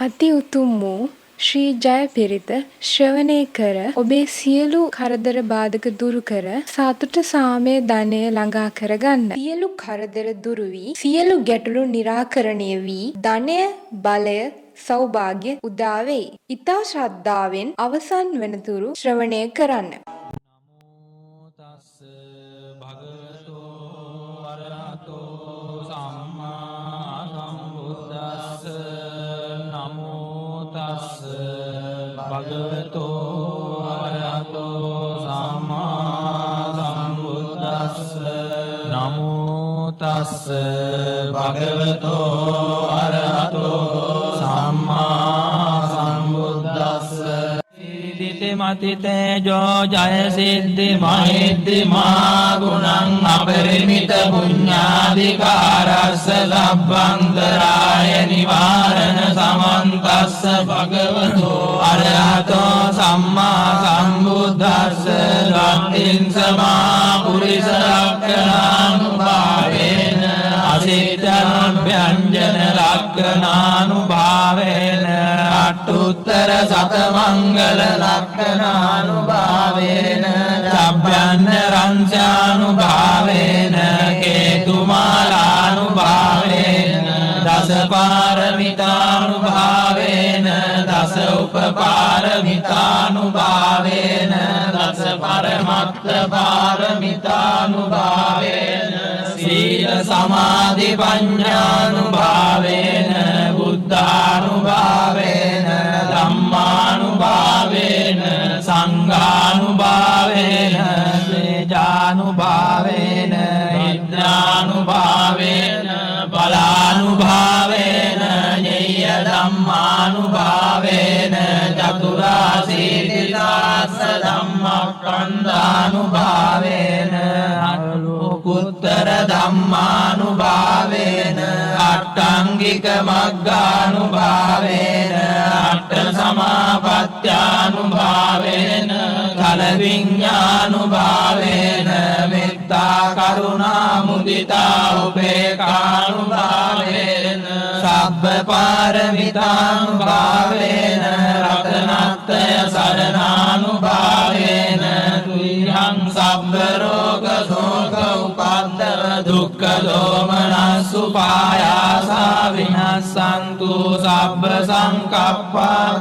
අති උතුම් වූ ශ්‍රී ජයපිරිත ශ්‍රවණය කර ඔබේ සියලු කරදර බාධක දුරු කර සතුට සාමය ධනය ළඟා කරගන්න. සියලු කරදර දුරු වී සියලු ගැටලු निराකරණය වී ධනය බලය සෞභාග්‍ය උදා වෙයි. ඊතා ශ්‍රද්ධාවෙන් අවසන් වනතුරු ශ්‍රවණය කරන්න. නමෝ තස්ස භගවතෝ අරහතෝ සම්මා සම්බුද්දස්ස නමෝ තස්ස භගවතෝ අරහතෝ සම්මා සම්බුද්දස්ස නමෝ තස්ස භගවතෝ අරහතෝ සම්මා සම්බුද්දස්ස මතිතේජෝ ජය සිද්ධි මහිද්දි මා ගුණං අපරිමිත පුඤ්ඤාධිකාරස්ස ලබ්බන්තරාය නිවාරණ සමන්තස්ස භගවතෝ අරහතෝ සම්මා සම්බුද්දස්ස ලක්ඛින් සමා පුරිස ලක්ඛණානුභාවේන අසිතං ලක්ඛණානුභාවේන අට්ඨුත්තර සතමංගල ලක්ඛණානුභාවේන සබ්බන්න රංචානුභාවේන කේතුමාලානුභාවේන දසපාරමිතානුභාවේන දස උපපාරමිතානුභාවේන දස පරමත්ත පාරමිතානුභාවේන සීල සමාධි පඤ්ඤානුභාවේන බුද්ධානුභාවේන ධම්මානුභාවේන සංඝානුභාවේන තේජානුභාවේන ඉන්ද්‍රානුභාවේන බලානුභාවේන ඤය ධම්මානුභාවේන චතුරාසීතිදාස ධම්මස්කන්ධානුභාවේන අනුකුත්තර ධම්මානුභාවේන අට්ඨංගික මග්ගානුභාවේන අට්ඨ සමාපත්ත්‍යානුභාවේන ඵල විඤ්ඤානුභාවේන මෙත්තා කරුණා මුදිතා උපේක්ඛානුභාවේන සබ්බ පාරමිතානුභාවේන රතනත්‍රය සරණානුභාවේන තුයං සබ්බ රෝග ශෝක උපද්දව දුක්ඛ දෝමනස් උපායාසා විනස්සන්තු සබ්බ සංකප්පා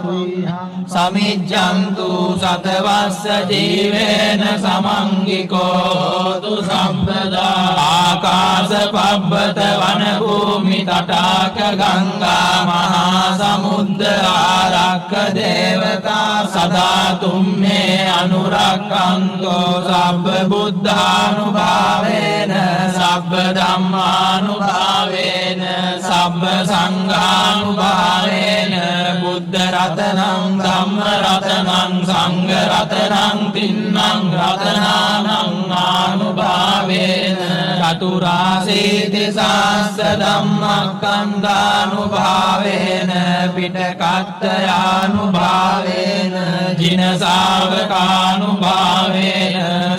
සමිජ්ජන්තු සතවස්ස ජීවේන සමංගිකෝ හෝතු සම්පදා ආකාශ පබ්බත වන භූමි තටාක ගංගා මහා සමුද්ද ආරක්ක දේවතා සදා තුම්මේ අනුරක්ඛන්තෝ සබ්බ බුද්ධානුභාවේන සබ්බ ධම්මානුභාවේන සබ්බ සංඝානුභාවේන බුද්ධ රතනං ධම්ම රතනං සංඝ රතනං තින්නං රතනානං ආනුභාවේන චතුරාසීති සාස්ස ධම්මස්කන්ධානුභාවේන පිටකත්තයානුභාවේන ජින ශාවකානුභාවේන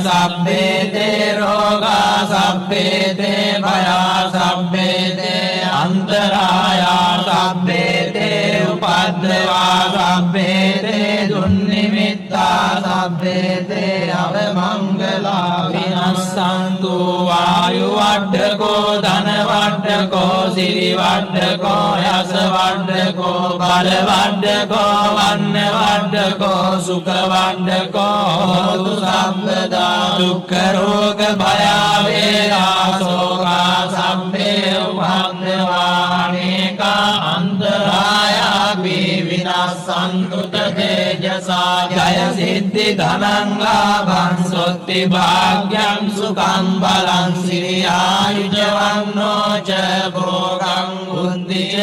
සබ්බේ තේ රෝගා සබ්බේ තේ භයා සබ්බේ තේ අන්තරායා සබ්බේ තේ උපද්දවා සබ්බේ තේ දුන්නිමිත්තා සබ්බේ තේ අවමංගලා විනස්සන්තු වායු වඩකෝ ධන වඩකෝ සිරි වඩකෝ යස වඩකෝ බල වඩකෝ වන්න වඩකෝ සුඛ වඩකෝ හෝතු සම්පදා දුක්ඛ රෝග භය වේදා සෝකා සම්මේ උපන්දවානේකා අන්තරායා විනස්සන්තු තේජසා ජය සිද්ධි ධනං ලාභං සොත්ති භාග්‍යං සුඛං බලං සිරියායුජ වන්නෝ ච භෝගං බුද්ධිය